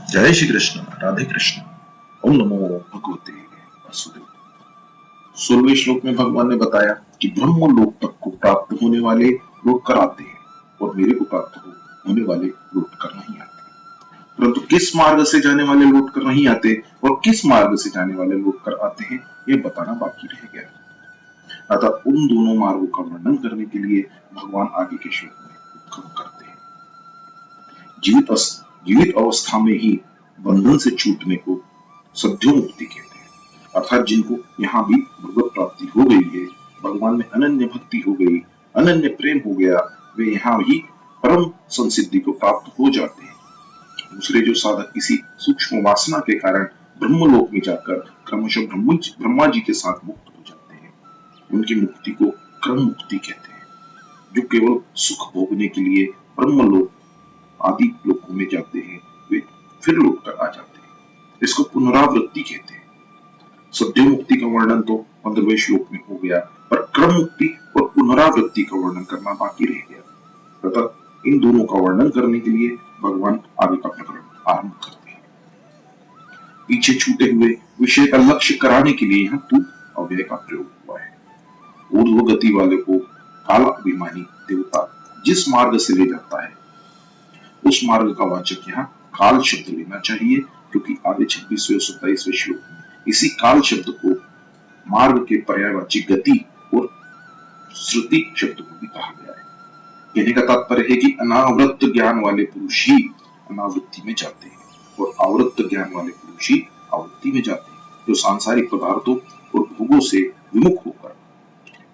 जय श्री कृष्ण, राधे कृष्ण। ओम नमो भगवते वासुदेव। 16वें श्लोक में भगवान ने बताया कि ब्रह्म लोक तक को प्राप्त होने वाले लौट कर आते हैं और मेरे को प्राप्त होने वाले लौट कर नहीं आते। परंतु किस मार्ग से जाने वाले लौट कर नहीं आते और किस मार्ग से जाने वाले लौट कर आते हैं, ये बताना बाकी रह गया। अतः उन दोनों मार्गों का वर्णन करने के लिए भगवान आगे के श्लोक में उद्घोष करते हैं। जीवित अवस्था में ही बंधन से छूटने को सद्यो मुक्ति कहते हैं। अर्थात जिनको यहाँ भी भगवत प्राप्ति हो गई है, भगवान में अनन्य भक्ति हो गई, अनन्य प्रेम हो गया, वे यहाँ भी परम संसिद्धि को प्राप्त हो जाते हैं। दूसरे जो साधक किसी सूक्ष्म वासना के कारण ब्रह्मलोक में जाकर क्रमशः ब्रह्मा जी के साथ मुक्त हो जाते हैं, उनकी मुक्ति को क्रम मुक्ति कहते हैं। जो केवल सुख भोगने के लिए ब्रह्मलोक आदि लोकों में जाते हैं, वे फिर लौट कर आ जाते हैं। इसको पुनरावृत्ति कहते हैं। सद्यो मुक्ति का वर्णन तो 15वें श्लोक में हो गया, पर क्रम मुक्ति और पुनरावृत्ति का वर्णन करना बाकी रह गया। अतः इन दोनों का वर्णन करने के लिए भगवान आगे का प्रकरण आरंभ करते हैं। पीछे छूटे हुए विषय का लक्ष्य कराने के लिए यहाँ तू अव्यय का प्रयोग हुआ है। ऊर्ध्व गति वाले को काल अभिमानी देवता जिस मार्ग से ले जाता है, उस मार्ग का वाचक यहाँ काल शब्द लेना चाहिए, क्योंकि आगे 26वें और 27वें श्लोक में इसी काल शब्द को मार्ग के पर्यायवाची गति और श्रुति शब्द को भी कहा गया है। कहने का तात्पर्य है कि अनावृत्त ज्ञान वाले पुरुष ही अनावृत्ति में जाते हैं और आवृत्त ज्ञान वाले पुरुष ही आवृत्ति में जाते हैं। जो सांसारिक पदार्थों और भोगों से विमुख होकर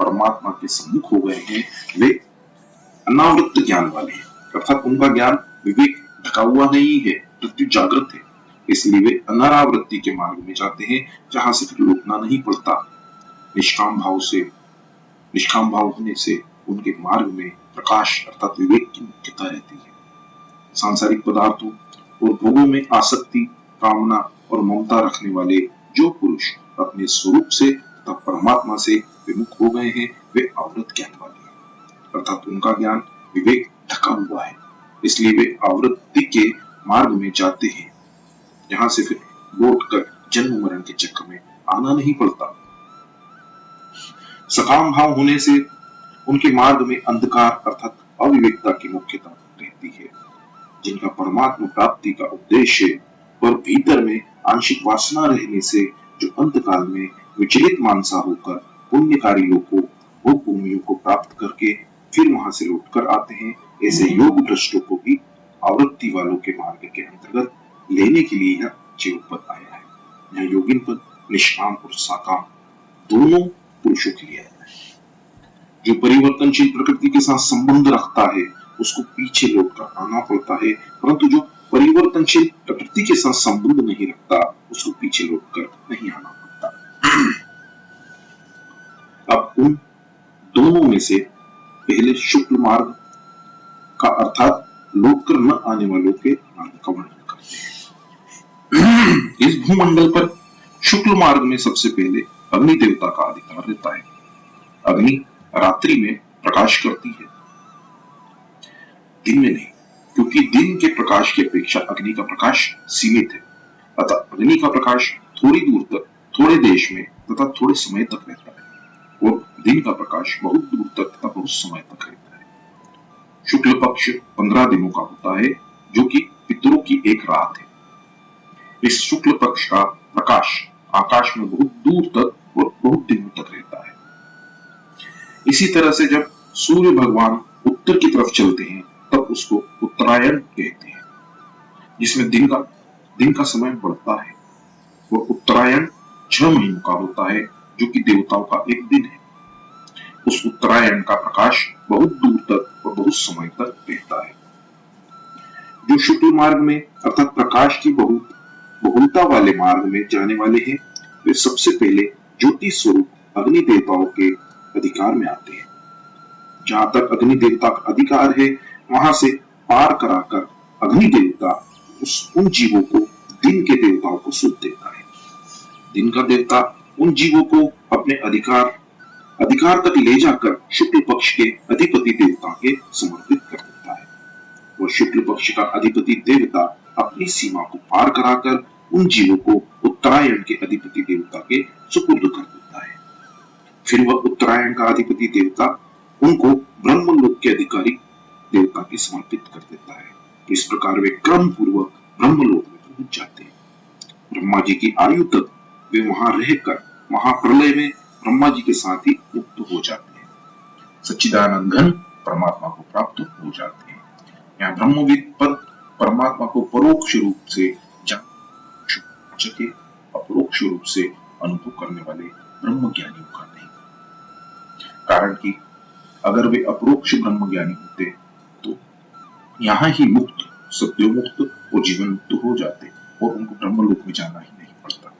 परमात्मा के सम्मुख हो गए हैं, वे अनावृत्त ज्ञान वाले हैं। अर्थात उनका ज्ञान विवेक ढका हुआ नहीं है, प्रत्युत जागृत है। इसलिए वे अनावृत्ति के मार्ग में जाते हैं, जहां से फिर लौटना नहीं पड़ता। निष्काम भाव होने से उनके मार्ग में प्रकाश अर्थात विवेक की मुख्यता रहती है। सांसारिक पदार्थों और भोगों में आसक्ति, कामना और ममता रखने वाले जो पुरुष अपने स्वरूप से तथा परमात्मा से विमुख हो गए हैं, वे आवृत ज्ञान वाले हैं। अर्थात उनका ज्ञान विवेक ढका हुआ है, इसलिए वे आवृत्ति के मार्ग में जाते हैं, जहां से फिर लौटकर जन्म मरण के चक्र में आना नहीं पड़ता। सकाम भाव होने से उनके मार्ग में अंधकार अर्थात अविवेकता की मुख्यता रहती है। जिनका परमात्मा प्राप्ति का उद्देश्य है, पर भीतर में आंशिक वासना रहने से जो अंतकाल में विचलित मानसा होकर पुण्यकारी लोगों भोग भूमियों को प्राप्त करके फिर वहां से लौटकर आते हैं, ऐसे योग भ्रष्टों को भी आवृत्ति वालों के मार्ग के अंतर्गत लेने के लिए यह जीव पद आया है। यह योगिन पद निष्काम और साकाम दोनों पुरुषों के लिए आया है। जो परिवर्तनशील प्रकृति के साथ संबंध रखता है, उसको पीछे लौटकर आना पड़ता है, परंतु जो परिवर्तनशील प्रकृति के साथ संबंध नहीं रखता, उसको पीछे लौटकर नहीं आना पड़ता। अब उन दोनों में से पहले शुक्ल मार्ग का अर्थात लौटकर न आने वालों के मार्ग का वर्णन करते हैं। इस भूमंडल पर शुक्ल मार्ग में सबसे पहले अग्नि देवता का अधिकार रहता है। अग्नि रात्रि में प्रकाश करती है, दिन में नहीं, क्योंकि दिन के प्रकाश की अपेक्षा अग्नि का प्रकाश सीमित है। अतः अग्नि का प्रकाश थोड़ी दूर तक, थोड़े देश में तथा थोड़े समय तक रहता है, और दिन का प्रकाश बहुत दूर तक तथा बहुत समय तक रहता है। शुक्ल पक्ष 15 दिनों का होता है, जो कि पितरों की एक रात है। इस शुक्ल पक्ष का प्रकाश आकाश में बहुत दूर तक और बहुत दिनों तक रहता है। इसी तरह से जब सूर्य भगवान उत्तर की तरफ चलते हैं, तब उसको उत्तरायण कहते हैं, जिसमें दिन का समय बढ़ता है। वह उत्तरायण 6 महीनों का होता है, जो कि देवताओं का एक दिन है। उस उत्तरायण का प्रकाश बहुत दूर तक और बहुत समय तक रहता है। जो शुक्ल मार्ग में अर्थात प्रकाश की बहुलता वाले मार्ग में जाने वाले हैं, वे सबसे पहले ज्योति स्वरूप अग्नि देवताओं के अधिकार में आते हैं। जहां तक अग्नि देवता का अधिकार है, वहां से पार कराकर अग्नि देवता उन जीवों को दिन के देवताओं को सौंप देता है। दिन का देवता उन जीवों को अपने अधिकार तक ले जाकर शुक्ल पक्ष के अधिपति देवता के समर्पित कर देता है। और शुक्ल पक्ष का अधिपति देवता अपनी सीमा को पार कराकर उन जीवों को उत्तरायण के अधिपति देवता के सुपुर्द कर देता है। फिर वह उत्तरायण का अधिपति देवता उनको ब्रह्मलोक के अधिकारी देवता के समर्पित कर देता है। इस प्रकार वे क्रम पूर्वक ब्रह्मलोक में पहुंच जाते हैं। ब्रह्मा जी की आयु तक वे वहां रहकर महाप्रलय में ब्रह्मा जी के साथ ही मुक्त हो जाते हैं, सच्चिदानंद घन परमात्मा को प्राप्त हो जाते हैं। यहाँ ब्रह्मविद पद परमात्मा को परोक्ष रूप से जान सके, अपरोक्ष रूप से अनुभव करने वाले ब्रह्म ज्ञानियों का नहीं। कारण कि अगर वे अपरोक्ष ब्रह्म ज्ञानी होते तो यहाँ ही मुक्त, सत्यो मुक्त और जीवन मुक्त हो जाते और उनको ब्रह्मलोक में जाना ही नहीं पड़ता।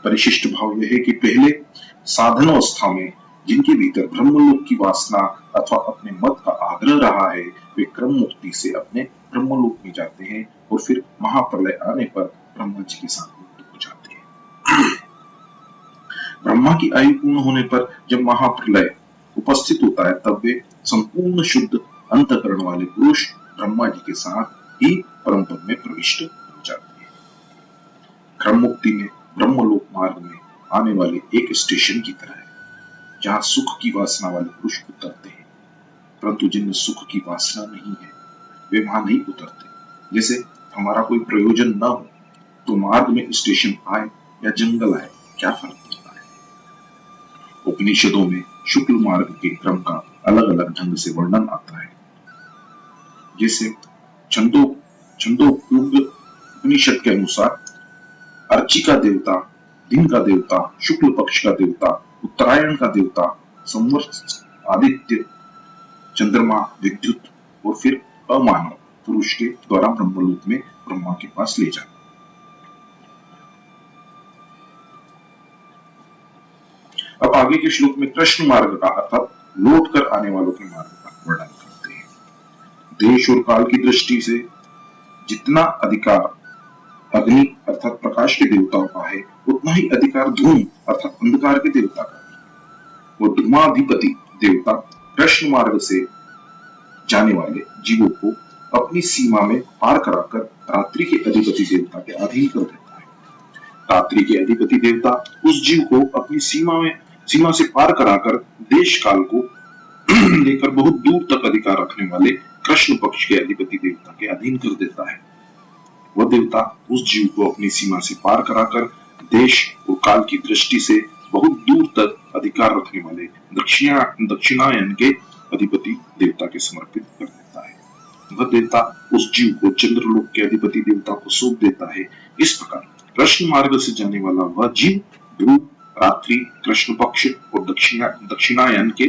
परिशिष्ट भाव यह है कि पहले साधन अवस्था में जिनके भीतर ब्रह्मलोक की वासना अथवा अपने मत का आग्रह रहा है, वे क्रम मुक्ति से अपने ब्रह्मलोक में जाते हैं और फिर महाप्रलय आने पर ब्रह्मा जी के साथ मुक्त हो जाते हैं। ब्रह्मा की आयु पूर्ण होने पर जब महाप्रलय उपस्थित होता है, तब वे संपूर्ण शुद्ध अंतकरण वाले पुरुष ब्रह्मा जी के साथ ही परम पद में प्रविष्ट हो जाते हैं। क्रम मुक्ति में ब्रह्मलोक मार्ग में आने वाले एक स्टेशन की तरह है, जहां सुख की वासना वाले पुरुष उतरते हैं, परंतु जिनमें सुख की वासना नहीं है वे वहां नहीं उतरते। जैसे हमारा कोई प्रयोजन न हो तो मार्ग में स्टेशन आए या जंगल आए, क्या फर्क पड़ता है। उपनिषदों में शुक्ल मार्ग के क्रम का अलग अलग ढंग से वर्णन आता है। जैसे छंदोग्योग उपनिषद के अनुसार अर्ची का देवता, दिन का देवता, शुक्ल पक्ष का देवता, उत्तरायण का देवता, संवत्सर, आदित्य, चंद्रमा, विद्युत और फिर अमानव पुरुष के द्वारा ब्रह्मलोक में ब्रह्मा के पास ले जाना। अब आगे के श्लोक में कृष्ण मार्ग का अर्थात लौट कर आने वालों के मार्ग का वर्णन करते हैं। देश और काल की दृष्टि से जितना अधिकार अग्नि अर्थात प्रकाश के देवताओं का है, उतना ही अधिकार धूम अर्थात अंधकार के देवता का है। वो धूमाधिपति देवता कृष्ण मार्ग से जाने वाले जीवों को अपनी सीमा में पार कराकर रात्रि के अधिपति देवता के अधीन कर देता है। रात्रि के अधिपति देवता उस जीव को अपनी सीमा से पार कराकर देश काल को लेकर बहुत दूर तक अधिकार रखने वाले कृष्ण पक्ष के अधिपति देवता के अधीन कर देता है। वह देवता उस जीव को अपनी सीमा से पार कराकर देश और काल की दृष्टि से बहुत दूर तक अधिकार रखने वाले दक्षिणायन के अधिपति देवता के समर्पित कर देता है। वह देवता उस जीव को चंद्रलोक के अधिपति देवता को सौंप देता है। इस प्रकार कृष्ण मार्ग से जाने वाला वह जीव ध्रुव, रात्रि, कृष्ण पक्ष और दक्षिणायन के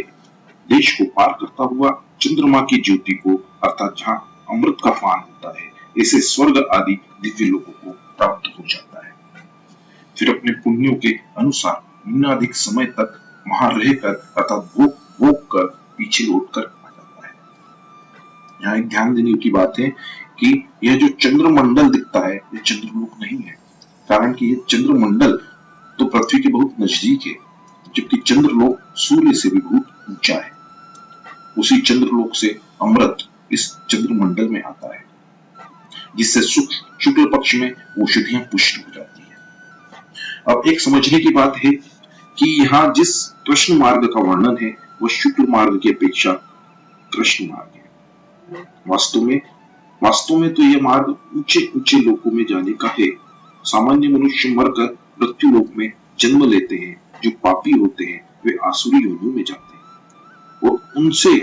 देश को पार करता हुआ चंद्रमा की ज्योति को अर्थात जहाँ अमृत का पान होता है, ऐसे स्वर्ग आदि दिव्य लोगों को प्राप्त हो जाता है। फिर अपने पुण्यों के अनुसार निम्नाधिक समय तक वहां रहकर अर्थात भोग कर पीछे लौट कर आ जाता है। यहाँ एक ध्यान देने की बात है कि यह जो चंद्रमंडल दिखता है यह चंद्रलोक नहीं है, कारण कि यह चंद्रमंडल तो पृथ्वी के बहुत नजदीक है, जबकि चंद्रलोक सूर्य से भी बहुत ऊंचा है। उसी चंद्रलोक से अमृत इस चंद्रमंडल में आता है, जिससे शुक्ल पक्ष में औषधियां पुष्ट हो जाती है। अब एक समझने की बात है कि यहाँ जिस कृष्ण मार्ग का वर्णन है वह शुक्ल मार्ग की अपेक्षा कृष्ण मार्ग है। वास्तव में तो यह मार्ग ऊंचे ऊंचे लोकों में जाने का है। सामान्य मनुष्य मरकर मृत्यु लोक में जन्म लेते हैं। जो पापी होते हैं वे आसुरी योनियों में जाते हैं और उनसे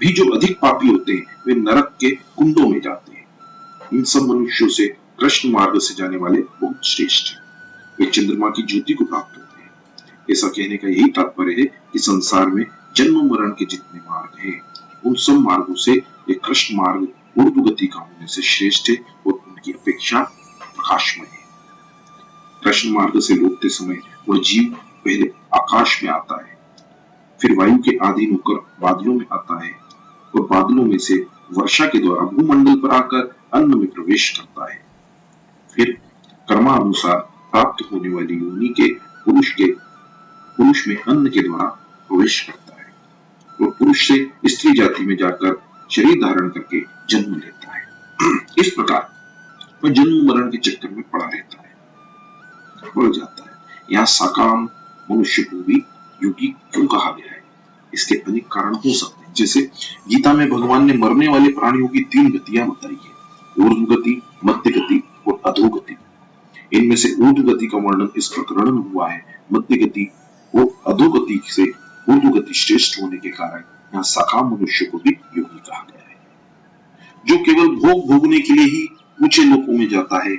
भी जो अधिक पापी होते हैं वे नरक के कुंडों में जाते हैं। इन सब मनुष्यों से कृष्ण मार्ग से जाने वाले बहुत श्रेष्ठ हैं। वे चंद्रमा की ज्योति को प्राप्त होते हैं। ऐसा कहने का यही तात्पर्य है कि संसार में जन्म मरण के जितने मार्ग हैं उन सब मार्गों से ये कृष्ण मार्ग ऊर्ध्व गति का होने से श्रेष्ठ है और उनकी अपेक्षा प्रकाशमय है। कृष्ण मार्ग से लौटते समय वह जीव पहले आकाश में आता है, फिर वायु के अधीन होकर बादलों में आता है और बादलों में से वर्षा के द्वारा भूमंडल पर आकर अन्न में प्रवेश करता है। फिर कर्मानुसार प्राप्त होने वाली योनि के पुरुष में अन्न के द्वारा प्रवेश करता है और पुरुष से स्त्री जाति में जाकर शरीर धारण करके जन्म लेता है। इस प्रकार वह जन्म मरण के चक्कर में पड़ा रहता है, पड़ जाता है। यहाँ साकाम मनुष्य को भी योगी क्यों कहा गया है? इसके अनेक कारण हो सकते हैं। जैसे गीता में भगवान ने मरने वाले प्राणियों की 3 गतियां बताई है, ऊर्ध्व गति, मध्य गति और अधोगति। इनमें से ऊर्ध्व गति का वर्णन इस प्रकरण में हुआ है। मध्य गति और अधोगति से ऊर्ध्व गति श्रेष्ठ होने के कारण यहाँ साकाम मनुष्य को भी योगी कहा गया है। जो केवल भोग भोगने के लिए ही ऊंचे लोकों में जाता है,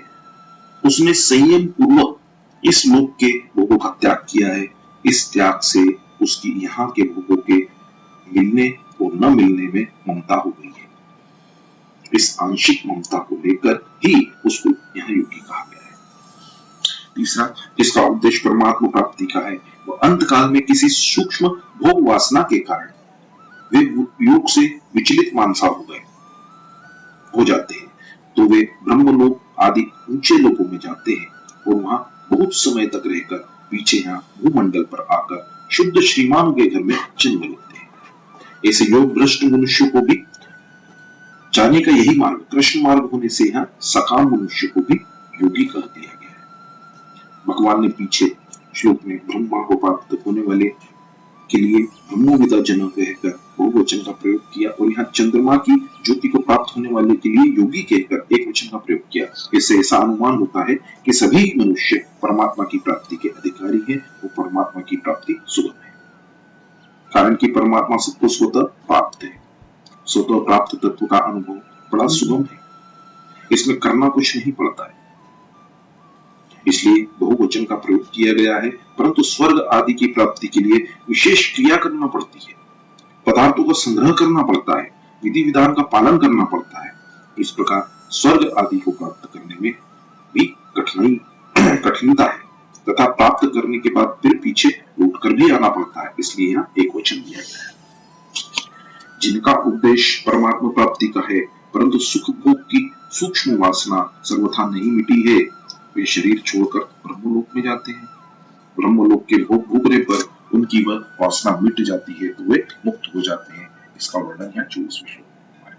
उसने संयम पूर्वक इस लोक के भोगों का त्याग किया है। इस त्याग से उसकी यहाँ के भोगों के मिलने और न मिलने में ममता हो गई है। इस आंशिक ममता को लेकर ही उसको यहाँ योगी कहा गया है। तीसरा, जिसका उद्देश्य परमात्मा प्राप्ति का है, वह अंत काल में किसी सूक्ष्म भोग वासना के कारण वे योग से विचलित मानसा हो जाते हैं, तो वे ब्रह्मलोक आदि ऊंचे लोकों में जाते हैं और वहां बहुत समय तक रहकर पीछे यहाँ भूमंडल पर आकर शुद्ध श्रीमानों के घर में जन्म लेते हैं। ऐसे योग भ्रष्ट मनुष्य को भी जाने का यही मार्ग, कृष्ण मार्ग होने से यहाँ सकाम मनुष्य को भी योगी कर दिया गया है। भगवान ने पीछे श्लोक में ब्रह्मा को प्राप्त होने वाले के लिए ब्रह्मविदा जनक कहकर बहुवचन का प्रयोग किया और यहाँ चंद्रमा की ज्योति को प्राप्त होने वाले के लिए योगी कहकर एक वचन का प्रयोग किया। इससे ऐसा अनुमान होता है कि सभी मनुष्य परमात्मा की प्राप्ति के अधिकारी हैं और परमात्मा की प्राप्ति सुगम है, कारण कि परमात्मा सबको स्वतः प्राप्त है। स्वतः प्राप्त तत्व का अनुभव बड़ा सुगम है, इसमें करना कुछ नहीं पड़ता है, इसलिए बहुवचन का प्रयोग किया गया है। परंतु स्वर्ग आदि की प्राप्ति के लिए विशेष क्रिया करना पड़ती है, पदार्थों का संग्रह करना पड़ता है, विधि विधान का पालन करना पड़ता है। इस प्रकार स्वर्ग आदि को प्राप्त करने में भी कठिनता है तथा प्राप्त करने के बाद फिर पीछे लौट कर भी आना पड़ता है, इसलिए यहाँ एक वचन दिया गया है। जिनका उद्देश्य परमात्मा प्राप्ति का है परंतु सुख भोग की सूक्ष्म वासना सर्वथा नहीं मिटी है, वे शरीर छोड़कर ब्रह्मलोक में जाते हैं। ब्रह्मलोक के भोग भोगने पर उनकी वह वासना मिट जाती है तो वे मुक्त हो जाते हैं। इसका वर्णन यहाँ 24वें श्लोक में।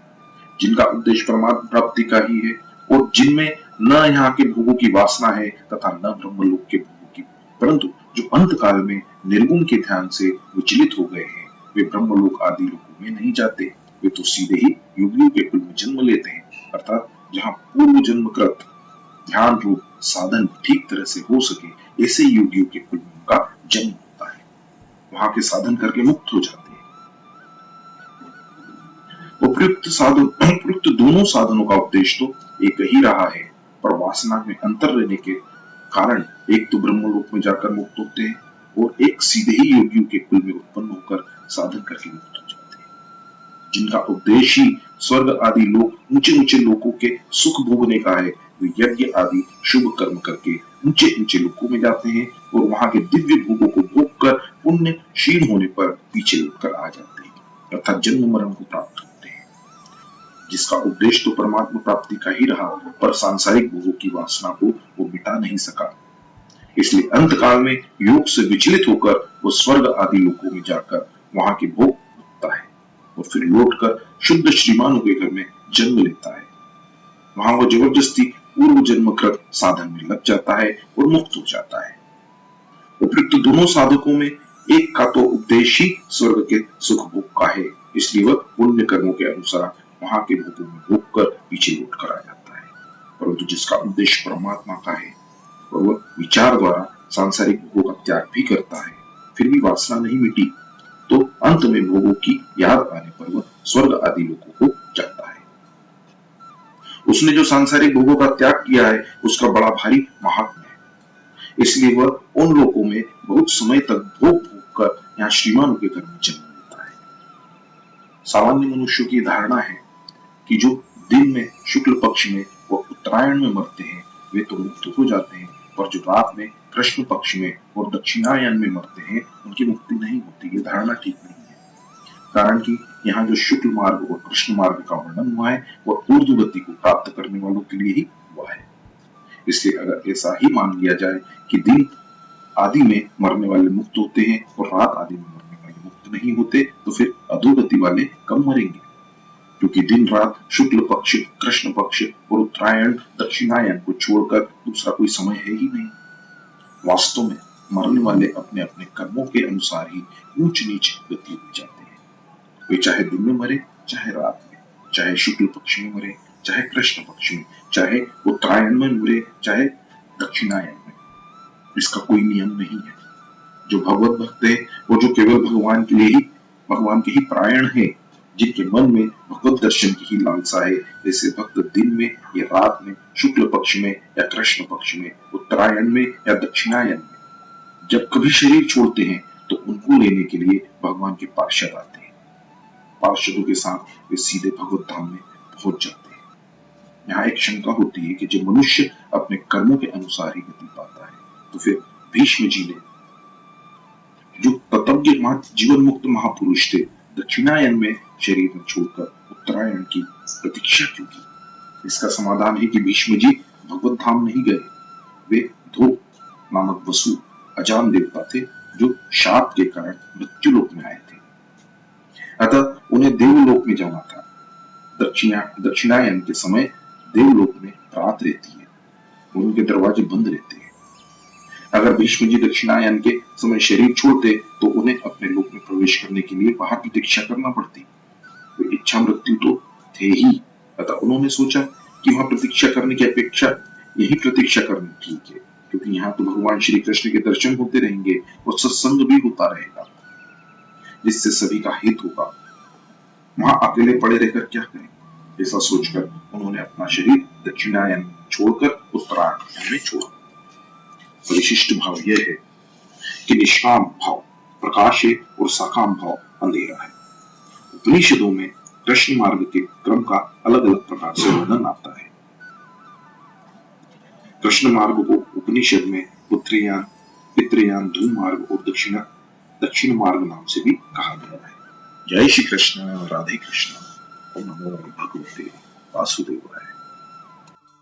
जिनका उद्देश्य परमात्मा प्राप्ति का ही है और जिनमें न यहाँ के भोगों की वासना है तथा न ब्रह्मलोक के भोगों की, परंतु जो अंत काल में निर्गुण के ध्यान से विचलित हो गए हैं, वे ब्रह्मलोक आदि लोकों में नहीं जाते, वे तो सीधे ही योगियों के कुल में जन्म लेते हैं। अर्थात जहाँ पूर्व जन्मकृत ध्यान रूप साधन ठीक तरह से हो सके, ऐसे योगियों के कुल में उनका जन्म होता है, वहां के साधन करके मुक्त हो जाते हैं। उपयुक्त दोनों साधनों का उद्देश्य तो एक ही रहा है, पर वासना में अंतर रहने के कारण एक तो ब्रह्मलोक में जाकर मुक्त होते हैं और एक सीधे ही योगियों के कुल में उत्पन्न होकर साधन करके मुक्त हो जाते हैं। जिनका उद्देश्य ही स्वर्ग आदि लोक ऊंचे ऊंचे लोकों के सुख भोगने का है, वे यज्ञ आदि शुभ कर्म करके ऊंचे ऊंचे लोकों में जाते हैं और वहां के दिव्य भोगों को भोग कर पुण्य क्षीण होने पर पीछे लौटकर आ जाते हैं, अर्थात जन्म मरण को प्राप्त होते हैं। जिसका उद्देश्य तो परमात्मा प्राप्ति का ही रहा, पर सांसारिक भोगों की वासना को वो मिटा नहीं सका, इसलिए अंत काल में योग से विचलित होकर वो स्वर्ग आदि लोकों में जाकर वहां के भोग भोगता है और फिर लौटकर शुद्ध श्रीमानों के घर में जन्म लेता है। वहां वो जबरदस्ती पूर्व जन्मकृत साधन में लग जाता है और मुक्त हो जाता है। उपयुक्त दोनों साधकों में एक का तो उद्देश्य ही स्वर्ग के सुख भोग का है, इसलिए वह पुण्य कर्मों के अनुसार वहां के भोगों में भोग कर पीछे लौट कर आ जाता है। परंतु जिसका उद्देश्य परमात्मा का है और वह विचार द्वारा सांसारिक भोगों का त्याग भी करता है, फिर भी वासना नहीं मिटी, तो अंत में भोगों की याद आने पर वह स्वर्ग आदि लोगों को जाता है। उसने जो सांसारिक भोगों का त्याग किया है उसका बड़ा भारी महात्म्य है, इसलिए वह उन लोगों में बहुत समय तक भोग भोग कर यहाँ श्रीमानों के घर में जन्म लेता है। सामान्य मनुष्यों की धारणा है कि जो दिन में शुक्ल पक्ष में व उत्तरायण में मरते हैं वे तो मुक्त हो जाते हैं, पर जो रात में कृष्ण पक्ष में और दक्षिणायन में मरते हैं उनकी मुक्ति नहीं होती। ये धारणा ठीक नहीं है, कारण कि यहाँ जो शुक्ल मार्ग और कृष्ण मार्ग का वर्णन हुआ है वह ऊर्ध्व गति को प्राप्त करने वालों के लिए ही हुआ है। इसलिए अगर ऐसा ही मान लिया जाए कि दिन आदि में मरने वाले मुक्त होते हैं और रात आदि में मरने वाले मुक्त नहीं होते, तो फिर अधोगति वाले कम मरेंगे। क्योंकि दिन रात, शुक्ल पक्ष, कृष्ण पक्ष और उत्तरायण दक्षिणायन को छोड़कर दूसरा कोई समय है ही नहीं। वास्तव में मरने वाले अपने अपने कर्मों के अनुसार ही ऊंच नीच गति हो जाते हैं। वे चाहे दिन में मरे, चाहे रात में, चाहे शुक्ल पक्ष में मरे, चाहे कृष्ण पक्ष में, चाहे उत्तरायण में मरे, चाहे दक्षिणायन में। इसका कोई नियम नहीं है। जो भगवत भक्त है वो जो केवल भगवान के ही परायण है, जिनके मन में भगवत दर्शन की ही लालसा है, जैसे भक्त दिन में या रात में, शुक्ल पक्ष में या कृष्ण पक्ष में, उत्तरायण में या दक्षिणायन में, जब कभी शरीर छोड़ते हैं तो उनको लेने के लिए भगवान के पार्षद आते हैं। पार्षदों के साथ वे सीधे भगवत धाम में पहुंच जाते हैं। यहाँ एक शंका होती है कि जब मनुष्य अपने कर्मों के अनुसार ही गति पाता है, तो फिर भीष्म जी ने, जो तत्वज्ञ जीवन मुक्त महापुरुष थे, दक्षिणायन में शरीर में छोड़कर उत्तरायण की प्रतीक्षा क्यों की? इसका समाधान है कि भीष्म जी भगवत धाम नहीं गए। वे धो नामक वसु अजान देवता थे, जो शाप के कारण मृत्यु लोक में आए थे। अतः उन्हें देवलोक में जाना था। दक्षिणायन के समय देवलोक में रात रहती है, उनके दरवाजे बंद रहते हैं। अगर भीष्म जी दक्षिणायन के समय शरीर छोड़ते तो उन्हें अपने लोक में प्रवेश करने के लिए बाहर प्रतीक्षा करना पड़ती। वे इच्छा मृत्यु तो थे ही, अतः उन्होंने सोचा कि वहां प्रतीक्षा करने की अपेक्षा यही प्रतीक्षा करनी ठीक है, क्योंकि यहाँ तो भगवान श्री कृष्ण के दर्शन होते रहेंगे और सत्संग भी होता रहेगा, जिससे सभी का हित होगा। वहां अकेले पड़े रहकर क्या करें? ऐसा सोचकर उन्होंने अपना शरीर दक्षिणायन छोड़कर उत्तरायण में छोड़ा। विशिष्ट भाव यह है कि निष्काम भाव प्रकाश है और साकाम भाव अंधेरा है। उपनिषदों में कृष्ण मार्ग के क्रम का अलग अलग प्रकार से वर्णन आता है। कृष्ण मार्ग को उपनिषद में पुत्रयान, पितृयान, धूम मार्ग और दक्षिण मार्ग नाम से भी कहा गया है। जय श्री कृष्ण, राधे कृष्ण। ओम नमो भगवते वासुदेवाय।